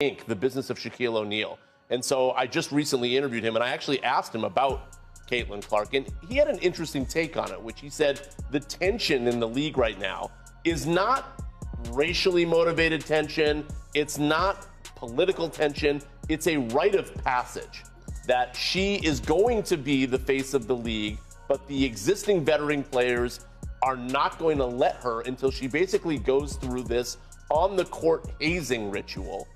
Inc., the business of Shaquille O'Neal. And so I just recently interviewed him, and I actually asked him about Caitlin Clark, and he had an interesting take on it, which he said the tension in the league right now is not racially motivated tension, it's not political tension, it's a rite of passage that she is going to be the face of the league, but the existing veteran players are not going to let her until she basically goes through this on the court hazing ritual.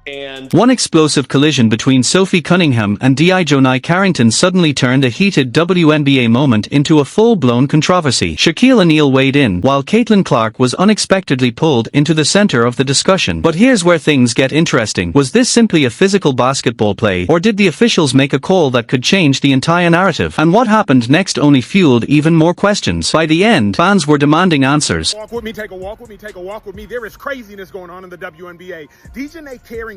And one explosive collision between Sophie Cunningham and DiJonai Carrington suddenly turned a heated WNBA moment into a full-blown controversy. Shaquille O'Neal weighed in, while Caitlin Clark was unexpectedly pulled into the center of the discussion. But here's where things get interesting. Was this simply a physical basketball play, or did the officials make a call that could change the entire narrative? And what happened next only fueled even more questions. By the end, fans were demanding answers. Walk with me, take a walk with me, take a walk with me. There is craziness going on in the WNBA. DiJonai Carrington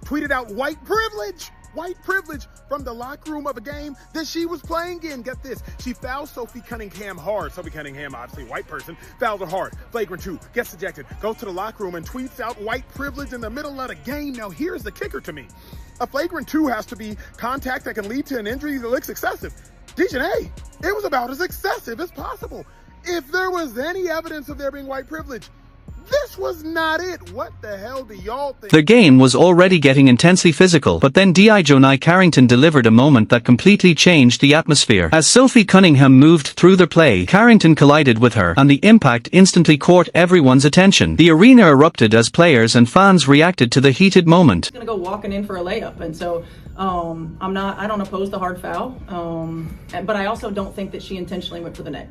tweeted out white privilege from the locker room of a game that she was playing in. Get this, she fouled Sophie Cunningham hard. Sophie Cunningham, obviously a white person, fouled her hard. Flagrant 2, gets ejected, goes to the locker room and tweets out white privilege in the middle of the game. Now here's the kicker to me. A flagrant 2 has to be contact that can lead to an injury that looks excessive. DiJonai, it was about as excessive as possible. If there was any evidence of there being white privilege, this was not it. What the hell do y'all think? The game was already getting intensely physical, but then DiJonai Carrington delivered a moment that completely changed the atmosphere. As Sophie Cunningham moved through the play, Carrington collided with her, and the impact instantly caught everyone's attention. The arena erupted as players and fans reacted to the heated moment. Gonna go walking in for a layup, and so I don't oppose the hard foul, but I also don't think that she intentionally went for the net.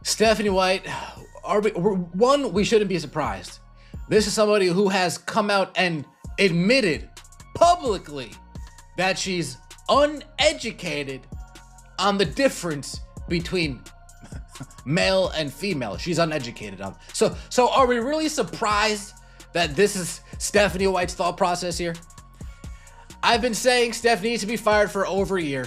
Stephanie White, we shouldn't be surprised. This is somebody who has come out and admitted publicly that she's uneducated on the difference between male and female. She's uneducated on. So are we really surprised that this is Stephanie White's thought process here? I've been saying Steph needs to be fired for over a year.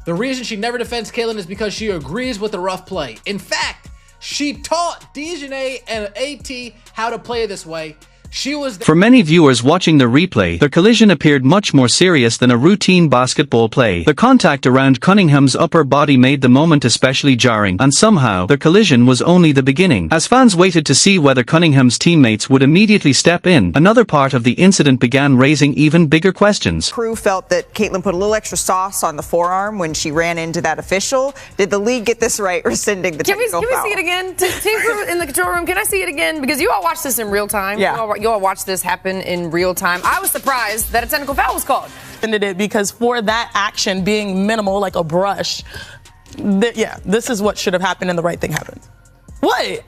The reason she never defends Caitlin is because she agrees with the rough play. In fact, she taught DiJonai and AT how to play this way. For many viewers watching the replay, the collision appeared much more serious than a routine basketball play. The contact around Cunningham's upper body made the moment especially jarring, and somehow, the collision was only the beginning. As fans waited to see whether Cunningham's teammates would immediately step in, another part of the incident began raising even bigger questions. Crew felt that Caitlin put a little extra sauce on the forearm when she ran into that official. Did the league get this right, rescinding the technical foul? Can we see it again? Team crew in the control room, can I see it again? Because you all watched this in real time. Yeah. You all watched this happen in real time. I was surprised that a technical foul was called. Because for that action being minimal, like a brush, this is what should have happened and the right thing happened. What?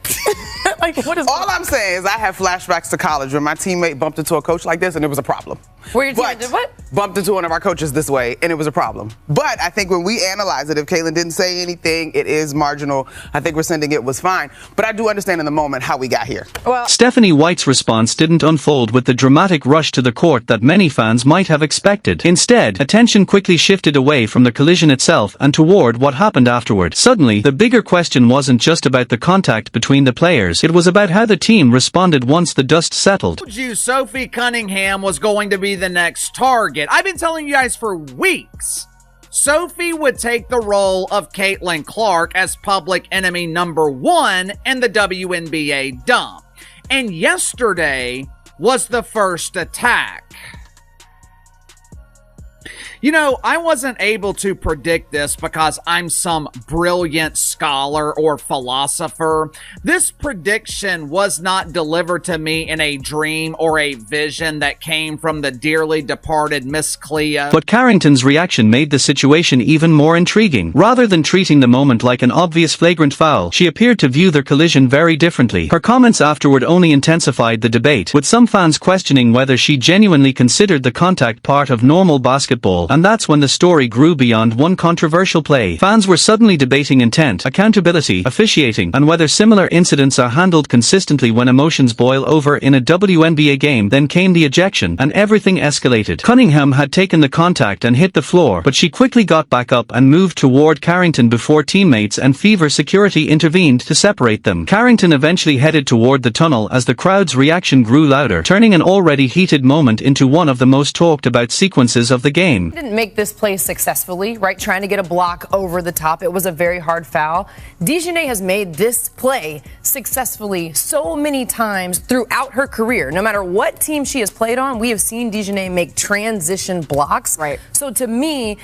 What is all I'm saying is I have flashbacks to college when my teammate bumped into a coach like this and it was a problem. Where your teammate did what? Bumped into one of our coaches this way and it was a problem. But I think when we analyze it, if Caitlin didn't say anything, it is marginal. I think rescinding it was fine. But I do understand in the moment how we got here. Well, Stephanie White's response didn't unfold with the dramatic rush to the court that many fans might have expected. Instead, attention quickly shifted away from the collision itself and toward what happened afterward. Suddenly, the bigger question wasn't just about the contact between the players, it was about how the team responded once the dust settled. I told you Sophie Cunningham was going to be the next target. I've been telling you guys for weeks. Sophie would take the role of Caitlin Clark as public enemy number 1 in the WNBA dump. And yesterday was the first attack. You know, I wasn't able to predict this because I'm some brilliant scholar or philosopher. This prediction was not delivered to me in a dream or a vision that came from the dearly departed Miss Clea. But Carrington's reaction made the situation even more intriguing. Rather than treating the moment like an obvious flagrant foul, she appeared to view the collision very differently. Her comments afterward only intensified the debate, with some fans questioning whether she genuinely considered the contact part of normal basketball and that's when the story grew beyond one controversial play. Fans were suddenly debating intent, accountability, officiating, and whether similar incidents are handled consistently when emotions boil over in a WNBA game. Then came the ejection, and everything escalated. Cunningham had taken the contact and hit the floor, but she quickly got back up and moved toward Carrington before teammates and Fever security intervened to separate them. Carrington eventually headed toward the tunnel as the crowd's reaction grew louder, turning an already heated moment into one of the most talked about sequences of the game. Didn't make this play successfully, right? Trying to get a block over the top. It was a very hard foul. DiJonai has made this play successfully so many times throughout her career. No matter what team she has played on, we have seen DiJonai make transition blocks. Right. So to me,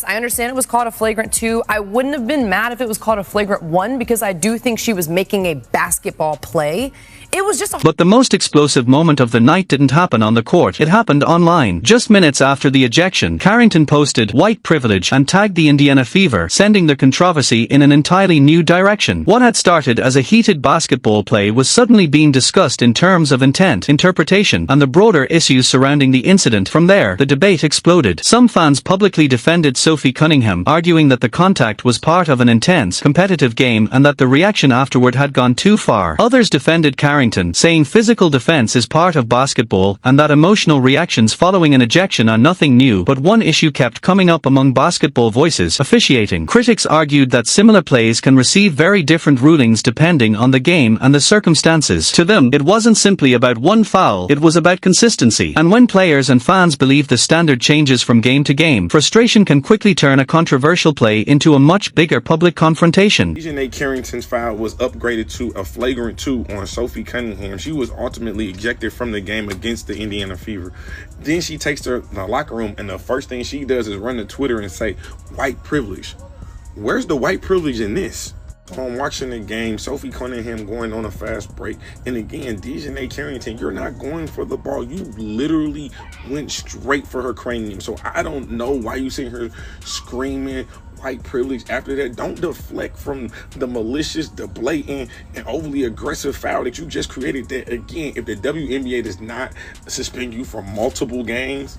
I understand it was called a flagrant 2. I wouldn't have been mad if it was called a flagrant 1 because I do think she was making a basketball play. It was just But the most explosive moment of the night didn't happen on the court, it happened online. Just minutes after the ejection, Carrington posted "white privilege" and tagged the Indiana Fever, sending the controversy in an entirely new direction. What had started as a heated basketball play was suddenly being discussed in terms of intent, interpretation, and the broader issues surrounding the incident. From there, the debate exploded. Some fans publicly defended Sophie Cunningham, arguing that the contact was part of an intense, competitive game and that the reaction afterward had gone too far. Others defended Carrington, saying physical defense is part of basketball and that emotional reactions following an ejection are nothing new. But one issue kept coming up among basketball voices: officiating. Critics argued that similar plays can receive very different rulings depending on the game and the circumstances. To them, it wasn't simply about one foul, it was about consistency. And when players and fans believe the standard changes from game to game, frustration can quickly turn a controversial play into a much bigger public confrontation. DiJonai Carrington's foul was upgraded to a flagrant 2 on Sophie Cunningham. She was ultimately ejected from the game against the Indiana Fever. Then she takes her to the locker room, and the first thing she does is run to Twitter and say, "White privilege." Where's the white privilege in this? I'm watching the game, Sophie Cunningham going on a fast break, and again, DiJonai Carrington, you're not going for the ball. You literally went straight for her cranium. So I don't know why you sitting here screaming white privilege after that. Don't deflect from the malicious, the blatant, and overly aggressive foul that you just created. That again, if the WNBA does not suspend you for multiple games,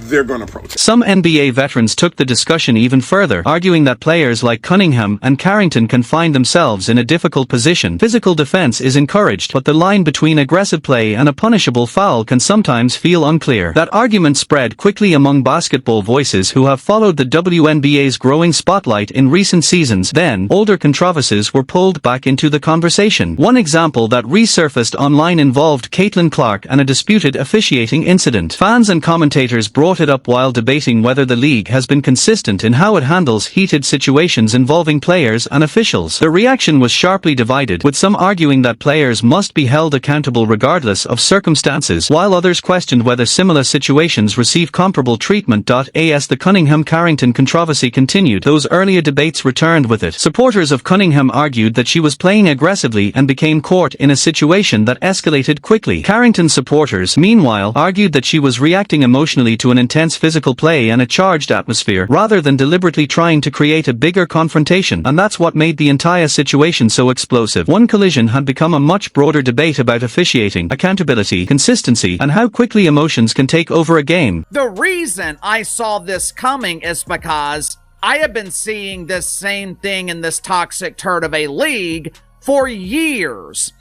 they're going to protest. Some NBA veterans took the discussion even further, arguing that players like Cunningham and Carrington can find themselves in a difficult position. Physical defense is encouraged, but the line between aggressive play and a punishable foul can sometimes feel unclear. That argument spread quickly among basketball voices who have followed the WNBA's growing spotlight in recent seasons. Then, older controversies were pulled back into the conversation. One example that resurfaced online involved Caitlin Clark and a disputed officiating incident. Fans and commentators brought it up while debating whether the league has been consistent in how it handles heated situations involving players and officials. The reaction was sharply divided, with some arguing that players must be held accountable regardless of circumstances, while others questioned whether similar situations receive comparable treatment. As the Cunningham-Carrington controversy continued, those earlier debates returned with it. Supporters of Cunningham argued that she was playing aggressively and became caught in a situation that escalated quickly. Carrington supporters, meanwhile, argued that she was reacting emotionally to an intense physical play and a charged atmosphere, rather than deliberately trying to create a bigger confrontation, and that's what made the entire situation so explosive. One collision had become a much broader debate about officiating, accountability, consistency, and how quickly emotions can take over a game. The reason I saw this coming is because I have been seeing this same thing in this toxic turd of a league for years.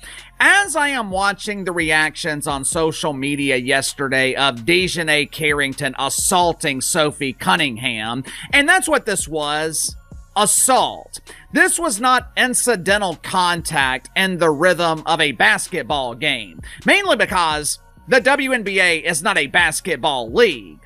As I am watching the reactions on social media yesterday of DiJonai Carrington assaulting Sophie Cunningham, and that's what this was, assault. This was not incidental contact in the rhythm of a basketball game, mainly because the WNBA is not a basketball league.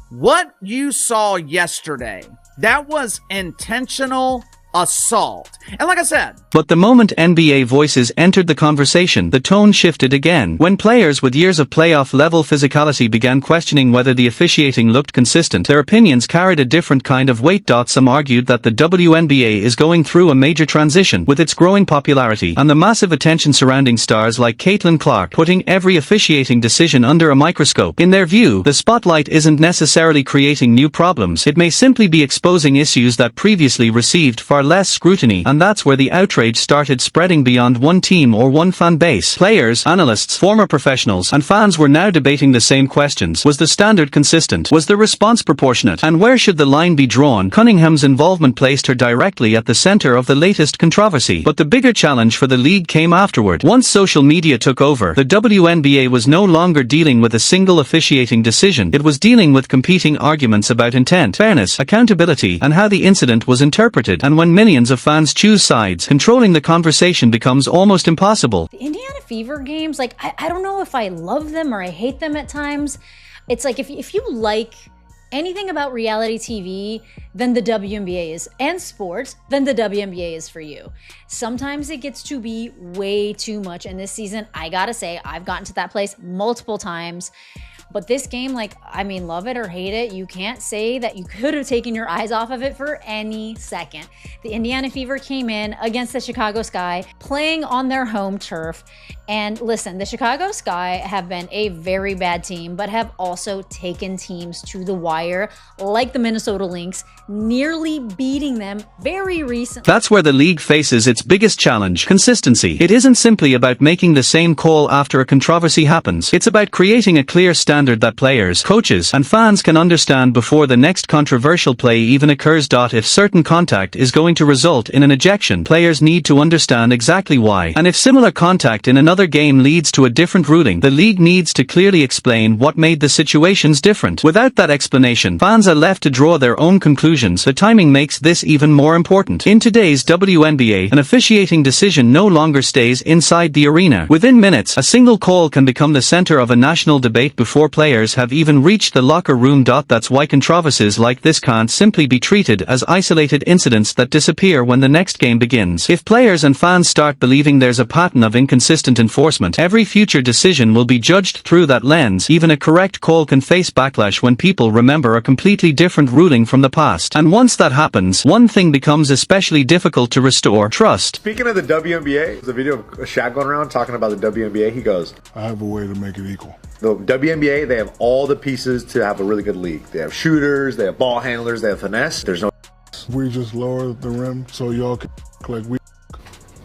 What you saw yesterday, that was intentional assault. And like I said, but the moment NBA voices entered the conversation, the tone shifted again. When players with years of playoff-level physicality began questioning whether the officiating looked consistent, their opinions carried a different kind of weight. Some argued that the WNBA is going through a major transition, with its growing popularity and the massive attention surrounding stars like Caitlin Clark, putting every officiating decision under a microscope. In their view, the spotlight isn't necessarily creating new problems, it may simply be exposing issues that previously received far far less scrutiny, and that's where the outrage started spreading beyond one team or one fan base. Players, analysts, former professionals, and fans were now debating the same questions. Was the standard consistent? Was the response proportionate? And where should the line be drawn? Cunningham's involvement placed her directly at the center of the latest controversy. But the bigger challenge for the league came afterward. Once social media took over, the WNBA was no longer dealing with a single officiating decision. It was dealing with competing arguments about intent, fairness, accountability, and how the incident was interpreted. And when millions of fans choose sides, controlling the conversation becomes almost impossible. The Indiana Fever games, like, I don't know if I love them or I hate them at times. It's like, if you like anything about reality TV, then the WNBA is, and sports, then the WNBA is for you. Sometimes it gets to be way too much. And this season, I gotta say, I've gotten to that place multiple times. But this game, like, I mean, love it or hate it, you can't say that you could have taken your eyes off of it for any second. The Indiana Fever came in against the Chicago Sky, playing on their home turf. And listen, the Chicago Sky have been a very bad team, but have also taken teams to the wire, like the Minnesota Lynx, nearly beating them very recently. That's where the league faces its biggest challenge: consistency. It isn't simply about making the same call after a controversy happens. It's about creating a clear standard that players, coaches, and fans can understand before the next controversial play even occurs. If certain contact is going to result in an ejection, players need to understand exactly why. And if similar contact in another game leads to a different ruling, the league needs to clearly explain what made the situations different. Without that explanation, fans are left to draw their own conclusions. The timing makes this even more important. In today's WNBA, an officiating decision no longer stays inside the arena. Within minutes, a single call can become the center of a national debate before players have even reached the locker room. That's why controversies like this can't simply be treated as isolated incidents that disappear when the next game begins. If players and fans start believing there's a pattern of inconsistent enforcement, every future decision will be judged through that lens. Even a correct call can face backlash when people remember a completely different ruling from the past. And once that happens, one thing becomes especially difficult to restore: trust. Speaking of the WNBA, there's a video of Shaq going around talking about the WNBA. He goes, I have a way to make it equal. The WNBA, they have all the pieces to have a really good league. They have shooters, they have ball handlers, they have finesse. There's no. We just lower the rim so y'all can like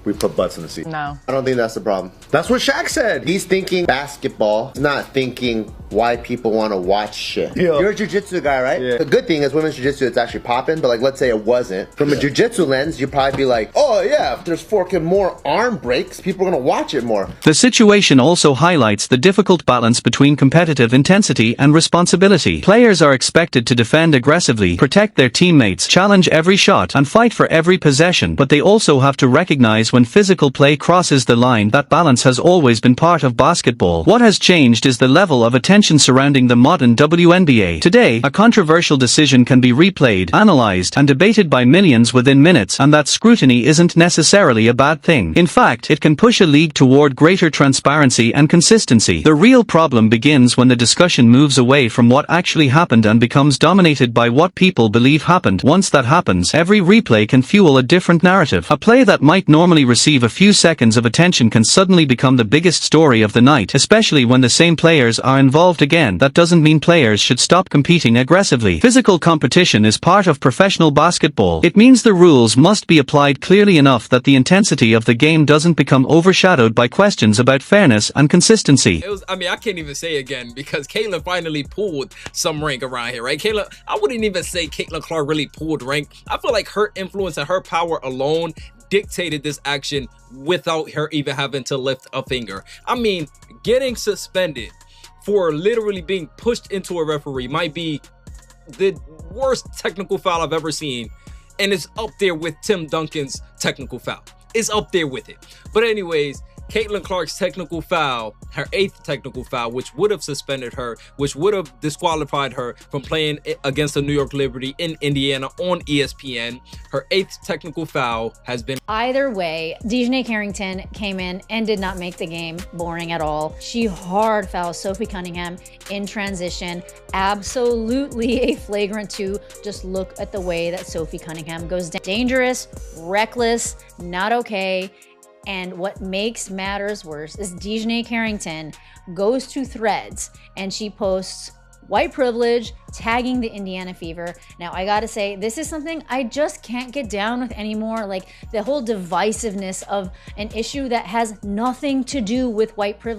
we put butts in the seat. No. I don't think that's the problem. That's what Shaq said. He's thinking basketball. He's not thinking why people want to watch shit. Yeah. You're a jiu-jitsu guy, right? Yeah. The good thing is women's jiu-jitsu, it's actually popping, but like let's say it wasn't. From a jiu-jitsu lens, you'd probably be like, oh yeah, if there's more arm breaks, people are going to watch it more. The situation also highlights the difficult balance between competitive intensity and responsibility. Players are expected to defend aggressively, protect their teammates, challenge every shot, and fight for every possession, but they also have to recognize when physical play crosses the line. That balance has always been part of basketball. What has changed is the level of attention surrounding the modern WNBA. Today, a controversial decision can be replayed, analyzed, and debated by millions within minutes, and that scrutiny isn't necessarily a bad thing. In fact, it can push a league toward greater transparency and consistency. The real problem begins when the discussion moves away from what actually happened and becomes dominated by what people believe happened. Once that happens, every replay can fuel a different narrative. A play that might normally receive a few seconds of attention can suddenly become the biggest story of the night, especially when the same players are involved again. That doesn't mean players should stop competing aggressively. Physical competition is part of professional basketball. It means the rules must be applied clearly enough that the intensity of the game doesn't become overshadowed by questions about fairness and consistency. I can't even say again because Caitlin finally pulled some rank around here, right? I wouldn't even say Caitlin Clark really pulled rank. I feel like her influence and her power alone dictated this action without her even having to lift a finger. Getting suspended for literally being pushed into a referee might be the worst technical foul I've ever seen, and it's up there with Tim Duncan's technical foul. It's up there with it. But anyways, Caitlin Clark's technical foul, her 8th technical foul, which would have suspended her, which would have disqualified her from playing against the New York Liberty in Indiana on ESPN. Her 8th technical foul has been... Either way, DiJonai Carrington came in and did not make the game boring at all. She hard fouls Sophie Cunningham in transition. Absolutely a flagrant 2. Just look at the way that Sophie Cunningham goes down. Dangerous, reckless, not okay. And what makes matters worse is DiJonai Carrington goes to Threads and she posts white privilege, tagging the Indiana Fever. Now, I gotta say, this is something I just can't get down with anymore. Like the whole divisiveness of an issue that has nothing to do with white privilege.